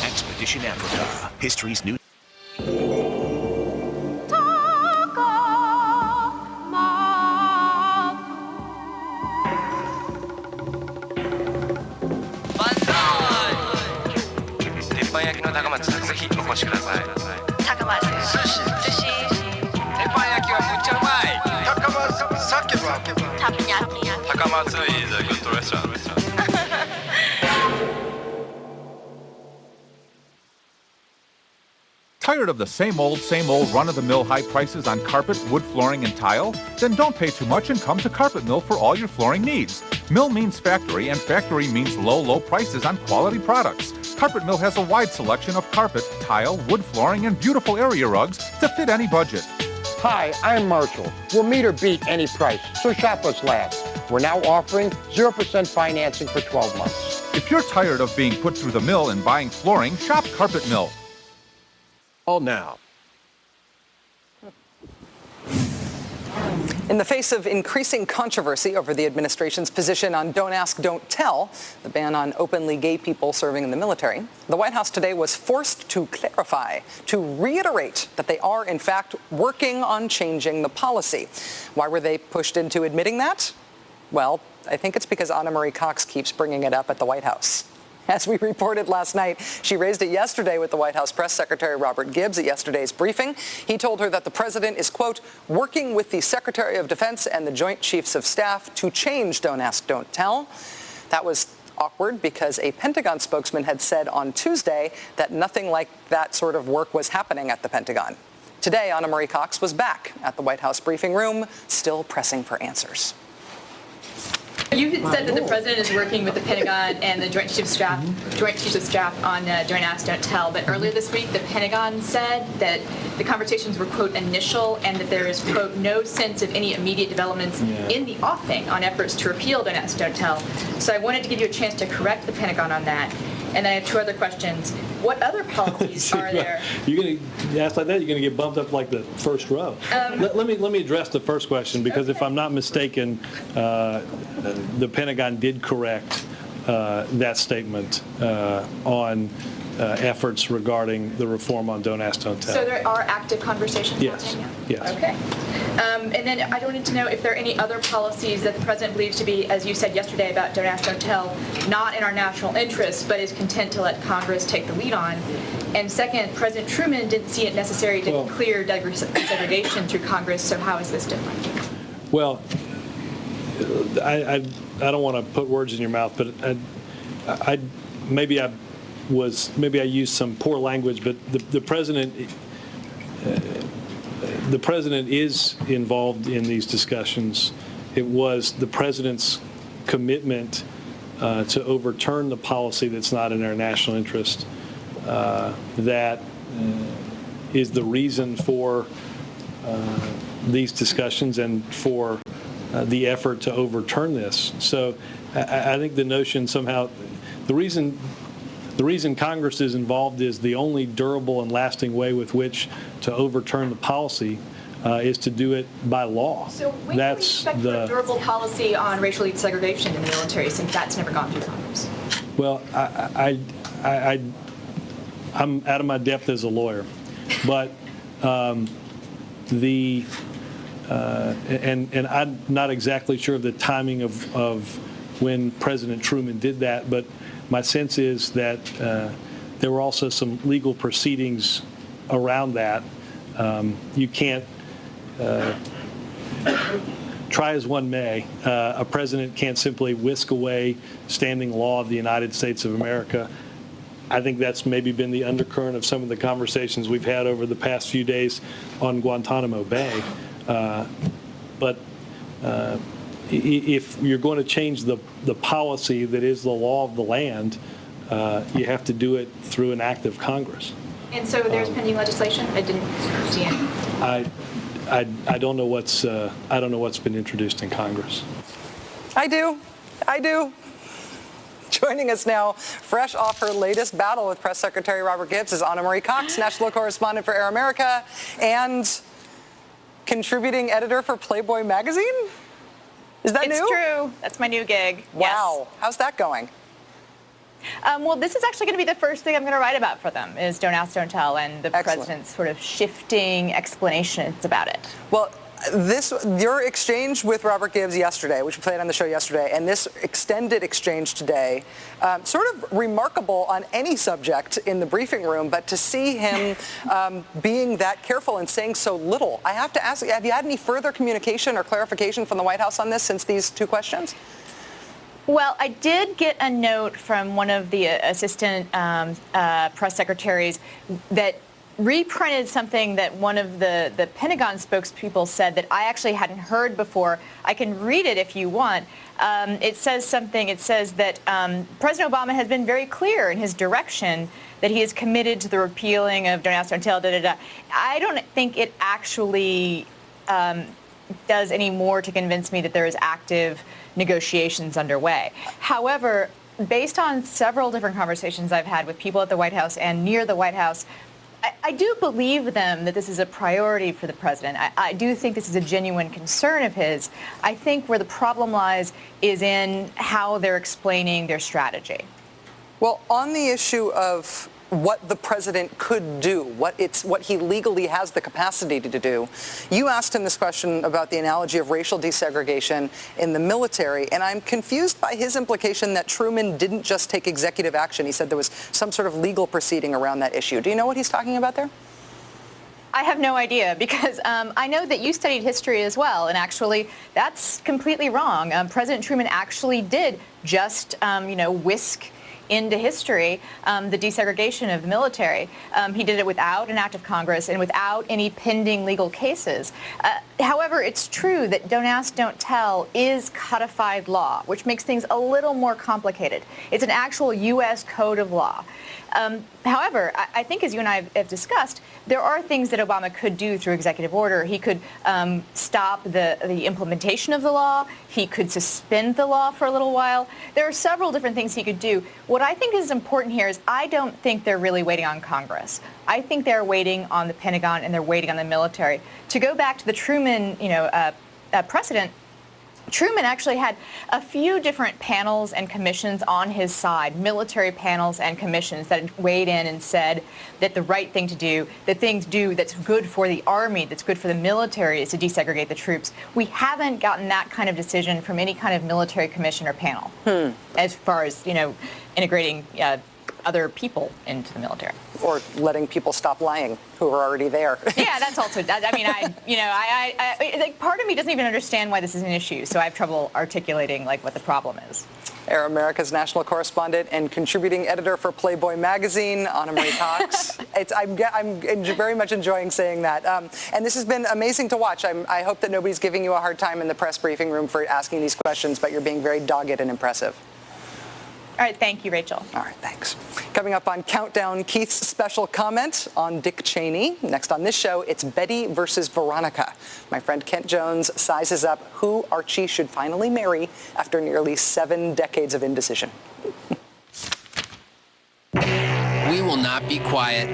Expedition Africa, history's new... Tired of the same old run-of-the-mill high prices on carpet, wood flooring, and tile? Then don't pay too much and come to Carpet Mill for all your flooring needs. Mill means factory, and factory means low prices on quality products. Carpet Mill has a wide selection of carpet, tile, wood flooring, and beautiful area rugs to fit any budget. Hi, I'm Marshall. We'll meet or beat any price, so shop us last. We're now offering 0% financing for 12 months. If you're tired of being put through the mill and buying flooring, shop Carpet Mill. All now. In the face of increasing controversy over the administration's position on Don't Ask, Don't Tell, the ban on openly gay people serving in the military, the White House today was forced to clarify, to reiterate that they are, in fact, working on changing the policy. Why were they pushed into admitting that? Well, I think it's because Anna Marie Cox keeps bringing it up at the White House. As we reported last night, she raised it yesterday with the White House Press Secretary Robert Gibbs at yesterday's briefing. He told her that the president is, quote, working with the Secretary of Defense and the Joint Chiefs of Staff to change Don't Ask, Don't Tell. That was awkward because a Pentagon spokesman had said on Tuesday that nothing like that sort of work was happening at the Pentagon. Today, Anna Marie Cox was back at the White House briefing room, still pressing for answers. You had said that the president is working with the Pentagon and the Joint Chiefs of Staff on Don't Ask, Don't Tell. But earlier this week, the Pentagon said that the conversations were, quote, initial, and that there is, quote, no sense of any immediate developments in the offing on efforts to repeal Don't Ask, Don't Tell. So I wanted to give you a chance to correct the Pentagon on that. And then I have 2 other questions. What other policies are there? You're going to ask like that, you're going to get bumped up like the first row. Let me address the first question, because if I'm not mistaken, the Pentagon did correct that statement on efforts regarding the reform on Don't Ask, Don't Tell. So there are active conversations happening now? Yes. Okay. And then I wanted to know if there are any other policies that the president believes to be, as you said yesterday about Don't Ask, Don't Tell, not in our national interest, but is content to let Congress take the lead on. And second, President Truman didn't see it necessary to clear desegregation through Congress, so how is this different? Well, I don't want to put words in your mouth, but maybe I used some poor language, but the president is involved in these discussions. It was the president's commitment to overturn the policy that's not in our national interest that is the reason for these discussions and for the effort to overturn this. So I think the notion somehow, the reason Congress is involved is the only durable and lasting way with which to overturn the policy is to do it by law. So when can we expect for a durable policy on racial desegregation in the military, since that's never gone through Congress? Well, I'm out of my depth as a lawyer, but and I'm not exactly sure of the timing of when President Truman did that, but my sense is that there were also some legal proceedings around that. You can't, try as one may, a president can't simply whisk away standing law of the United States of America. I think that's maybe been the undercurrent of some of the conversations we've had over the past few days on Guantanamo Bay. But if you're going to change the policy that is the law of the land, you have to do it through an act of Congress. And so there's pending legislation? I didn't see any. I don't know what's been introduced in Congress. I do. Joining us now, fresh off her latest battle with Press Secretary Robert Gibbs, is Anna Marie Cox, national correspondent for Air America and contributing editor for Playboy magazine. Is that new? It's true. That's my new gig. Wow. Yes. How's that going? Well, this is actually going to be the first thing I'm going to write about for them, is Don't Ask, Don't Tell, and the president's sort of shifting explanations about it. Well, your exchange with Robert Gibbs yesterday, which we played on the show yesterday, and this extended exchange today, sort of remarkable on any subject in the briefing room, but to see him being that careful and saying so little, I have to ask, have you had any further communication or clarification from the White House on this since these two questions? Well, I did get a note from one of the assistant press secretaries that reprinted something that one of the Pentagon spokespeople said that I actually hadn't heard before. I can read it if you want. It says something. It says that President Obama has been very clear in his direction that he is committed to the repealing of Don't Ask, Don't Tell, I don't think it actually does any more to convince me that there is active negotiations underway. However, based on several different conversations I've had with people at the White House and near the White House, I do believe them that this is a priority for the president. I do think this is a genuine concern of his. I think where the problem lies is in how they're explaining their strategy. Well, on the issue of what the president could do, what he legally has the capacity to do, you asked him this question about the analogy of racial desegregation in the military, and I'm confused by his implication that Truman didn't just take executive action. He said there was some sort of legal proceeding around that issue. Do you know what he's talking about there? I have no idea, because I know that you studied history as well, and actually that's completely wrong. President Truman actually did just, whisk into history the desegregation of the military. He did it without an act of Congress and without any pending legal cases. However, it's true that Don't Ask, Don't Tell is codified law, which makes things a little more complicated. It's an actual U.S. code of law. However, I think, as you and I have discussed, there are things that Obama could do through executive order. He could stop the implementation of the law. He could suspend the law for a little while. There are several different things he could do. What I think is important here is I don't think they're really waiting on Congress. I think they're waiting on the Pentagon and they're waiting on the military. To go back to the Truman, precedent, Truman actually had a few different panels and commissions on his side, military panels and commissions that weighed in and said that the right thing to do, the thing to do that's good for the Army, that's good for the military, is to desegregate the troops. We haven't gotten that kind of decision from any kind of military commission or panel as far as, integrating other people into the military. Or letting people stop lying who are already there. Yeah, that's also, part of me doesn't even understand why this is an issue, so I have trouble articulating what the problem is. Air America's national correspondent and contributing editor for Playboy magazine, Anna Marie Cox. I'm very much enjoying saying that. And this has been amazing to watch. I hope that nobody's giving you a hard time in the press briefing room for asking these questions, but you're being very dogged and impressive. All right, thank you, Rachel. All right, thanks. Coming up on Countdown, Keith's special comment on Dick Cheney. Next on this show, it's Betty versus Veronica. My friend Kent Jones sizes up who Archie should finally marry after nearly 7 decades of indecision. We will not be quiet.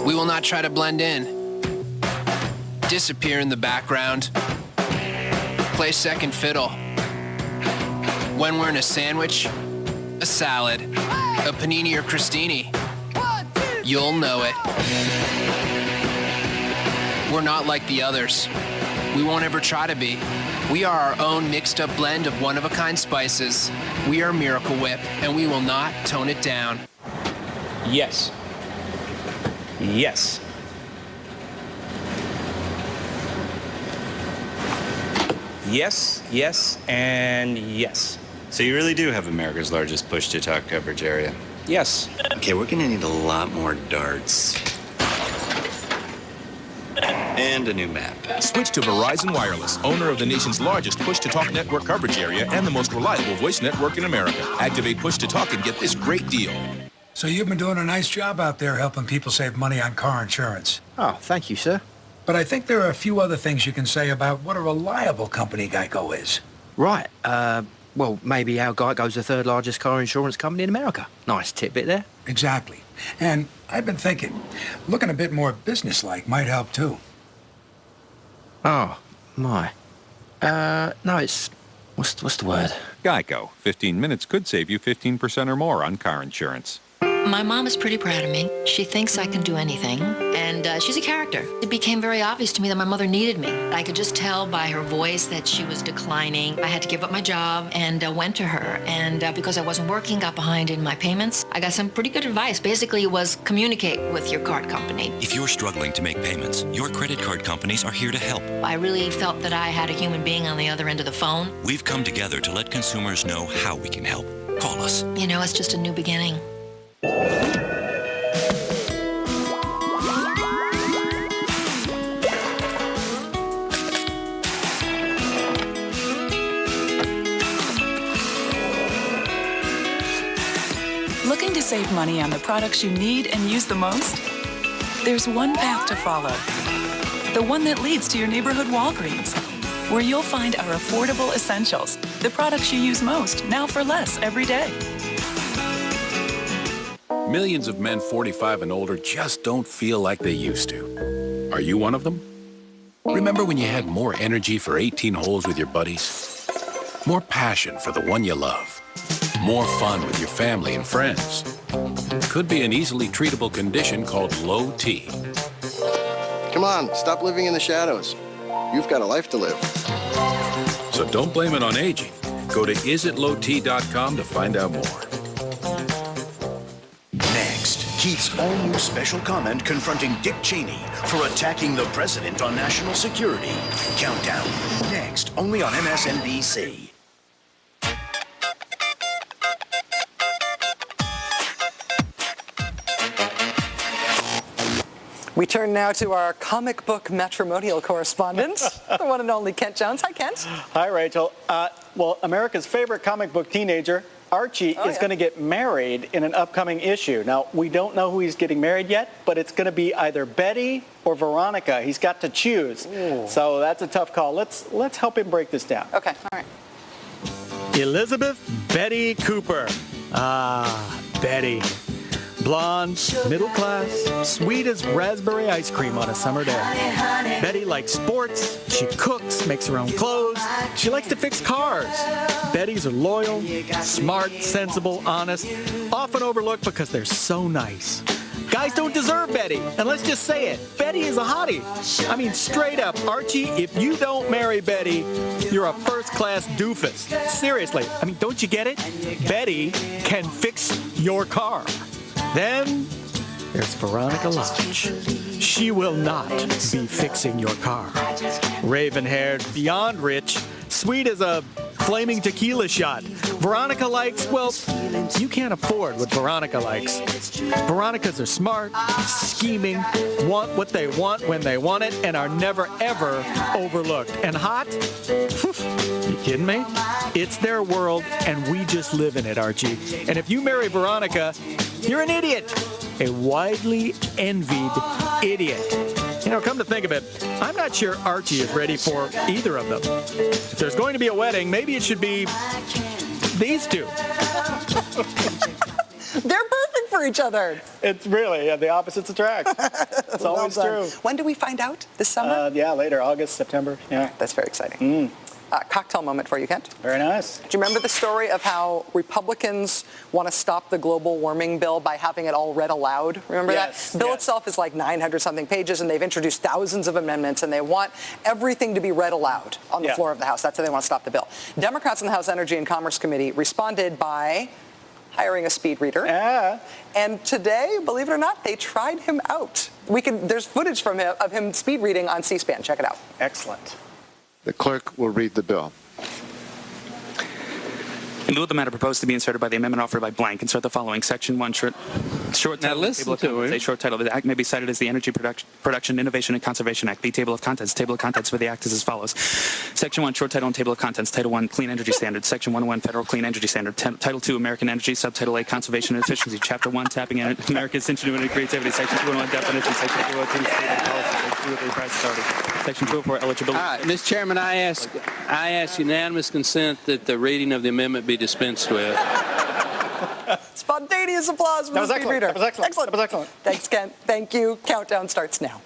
We will not try to blend in. Disappear in the background. Play second fiddle. When we're in a sandwich, a salad, a panini or crostini, you'll know it. We're not like the others. We won't ever try to be. We are our own mixed-up blend of one-of-a-kind spices. We are Miracle Whip, and we will not tone it down. Yes. Yes. Yes, yes, and yes. So you really do have America's largest push-to-talk coverage area? Yes. Okay, we're gonna need a lot more darts. And a new map. Switch to Verizon Wireless, owner of the nation's largest push-to-talk network coverage area and the most reliable voice network in America. Activate push-to-talk and get this great deal. So you've been doing a nice job out there helping people save money on car insurance. Oh, thank you, sir. But I think there are a few other things you can say about what a reliable company Geico is. Right. Well, maybe our Geico's the third largest car insurance company in America. Nice tidbit there. Exactly. And I've been thinking, looking a bit more businesslike might help too. Oh, my. No, it's... What's the word? Geico. 15 minutes could save you 15% or more on car insurance. My mom is pretty proud of me. She thinks I can do anything, and she's a character. It became very obvious to me that my mother needed me. I could just tell by her voice that she was declining. I had to give up my job and went to her, and because I wasn't working, got behind in my payments. I got some pretty good advice. Basically, it was communicate with your card company. If you're struggling to make payments, your credit card companies are here to help. I really felt that I had a human being on the other end of the phone. We've come together to let consumers know how we can help. Call us. You know, it's just a new beginning. Looking to save money on the products you need and use the most? There's one path to follow. The one that leads to your neighborhood Walgreens, where you'll find our affordable essentials, the products you use most, now for less every day. Millions of men 45 and older just don't feel like they used to. Are you one of them? Remember when you had more energy for 18 holes with your buddies? More passion for the one you love? More fun with your family and friends? Could be an easily treatable condition called low T. Come on, stop living in the shadows. You've got a life to live. So don't blame it on aging. Go to isitlowt.com to find out more. Keith's all-new special comment confronting Dick Cheney for attacking the president on national security. Countdown. Next, only on MSNBC. We turn now to our comic book matrimonial correspondent, the one and only Kent Jones. Hi, Kent. Hi, Rachel. Well, America's favorite comic book teenager, Archie, is going to get married in an upcoming issue. Now, we don't know who he's getting married yet, but it's going to be either Betty or Veronica. He's got to choose. Ooh. So that's a tough call. Let's help him break this down. Okay, all right. Elizabeth Betty Cooper. Ah, Betty. Blonde, middle class, sweet as raspberry ice cream on a summer day. Betty likes sports, she cooks, makes her own clothes, she likes to fix cars. Bettys are loyal, smart, sensible, honest, often overlooked because they're so nice. Guys don't deserve Betty, and let's just say it, Betty is a hottie. I mean, straight up, Archie, if you don't marry Betty, you're a first-class doofus. Seriously, I mean, don't you get it? Betty can fix your car. Then there's Veronica Lodge. She will not be fixing your car. Raven-haired, beyond rich, sweet as a flaming tequila shot. Veronica likes, well, you can't afford what Veronica likes. Veronicas are smart, scheming, want what they want when they want it, and are never, ever overlooked. And hot? You kidding me? It's their world, and we just live in it, Archie. And if you marry Veronica, you're an idiot. A widely envied idiot. You know, come to think of it, I'm not sure Archie is ready for either of them. If there's going to be a wedding, maybe it should be these two. They're perfect for each other. It's really, the opposites attract. It's always true. When do we find out? This summer? Yeah, later, August, September. Yeah. That's very exciting. Cocktail moment for you, Kent. Very nice. Do you remember the story of how Republicans want to stop the global warming bill by having it all read aloud? Remember that? The bill itself is like 900-something pages, and they've introduced thousands of amendments, and they want everything to be read aloud on the floor of the House. That's how they want to stop the bill. Democrats in the House Energy and Commerce Committee responded by hiring a speed reader. And today, believe it or not, they tried him out. There's footage from him of him speed reading on C-SPAN. Check it out. Excellent. The clerk will read the bill. In lieu of the matter proposed to be inserted by the amendment offered by blank, insert the following. Section 1, Short Now title, listen table of to contents. him. A short title. The Act may be cited as the Energy Production, Innovation, and Conservation Act. B, table of contents. Table of contents for the Act is as follows. Section 1, short title and table of contents. Title 1, Clean Energy Standards. Section 101, Federal Clean Energy Standard. Title 2, American Energy. Subtitle A, Conservation and Efficiency. Chapter 1, Tapping America's Ingenuity and Creativity. Section 201, Definition. Section 202, State Policy. Section 203, Price Authority. Section 204, Eligibility. All right, Mr. Chairman, I ask unanimous consent that the reading of the amendment be dispensed with. Spontaneous applause for That was the speed excellent. reader. That was excellent. That was excellent. Thanks, Kent. Thank you. Countdown starts now.